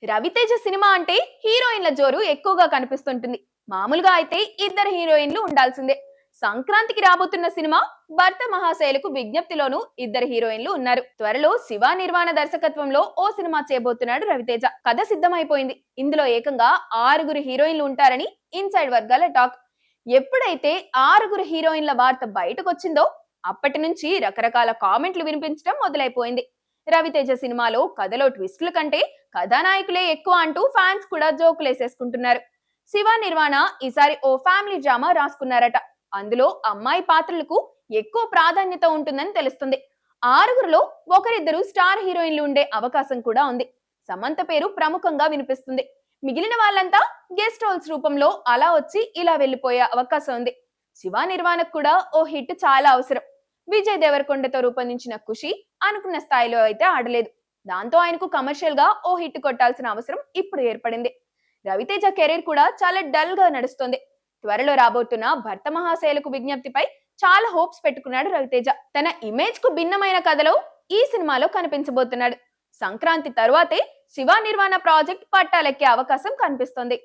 Raviteja cinema అంటే హీరోయిన్ల జోరు ఎక్కువగా కనిపిస్తుంటుంది. మామూలుగా అయితే ఇద్దరు హీరోయిన్లు ఉండాల్సిందే. సంక్రాంతికి రాబోతున్న సినిమా భర్త మహాశైలకు విజ్ఞప్తిలోనూ ఇద్దరు హీరోయిన్లు ఉన్నారు. త్వరలో శివ నిర్వాణ దర్శకత్వంలో ఓ సినిమా చేయబోతున్నాడు రవితేజ. కథ సిద్ధమైపోయింది. ఇందులో ఏకంగా 6 హీరోయిన్లు ఉంటారని ఇన్సైడ్ వర్గాల టాక్. ఎప్పుడైతే 6 హీరోయిన్ల వార్త బయటకు వచ్చిందో అప్పటి నుంచి రకరకాల కామెంట్లు వినిపించడం మొదలైపోయింది. రవితేజ సినిమాలో కథలో ట్విస్టుల కంటే కథానాయకులే ఎక్కువ అంటూ ఫ్యాన్స్ కూడా జోకులేసేసుకుంటున్నారు. శివ నిర్వాణ ఈసారి ఓ ఫ్యామిలీ డ్రామా రాసుకున్నారట. అందులో అమ్మాయి పాత్రలకు ఎక్కువ ప్రాధాన్యత ఉంటుందని తెలుస్తుంది. 6లో ఒకరిద్దరు స్టార్ హీరోయిన్లు ఉండే అవకాశం కూడా ఉంది. సమంత పేరు ప్రముఖంగా వినిపిస్తుంది. మిగిలిన వాళ్ళంతా గెస్ట్ రోల్స్ రూపంలో అలా వచ్చి ఇలా వెళ్లిపోయే అవకాశం ఉంది. శివ నిర్వాణకు కూడా ఓ హిట్ చాలా అవసరం. విజయ్ దేవరకొండతో రూపొందించిన ఖుషి అనుకున్న స్థాయిలో అయితే ఆడలేదు. దాంతో ఆయనకు కమర్షియల్ గా ఓ హిట్ కొట్టాల్సిన అవసరం ఇప్పుడు ఏర్పడింది. రవితేజ కెరీర్ కూడా చాలా డల్ గా నడుస్తోంది. త్వరలో రాబోతున్న భర్త మహాశైలకు విజ్ఞప్తిపై చాలా హోప్స్ పెట్టుకున్నాడు రవితేజ. తన ఇమేజ్ కు భిన్నమైన కథలో ఈ సినిమాలో కనిపించబోతున్నాడు. సంక్రాంతి తరువాతే శివ నిర్వాణ ప్రాజెక్ట్ పట్టాలెక్కే అవకాశం కనిపిస్తోంది.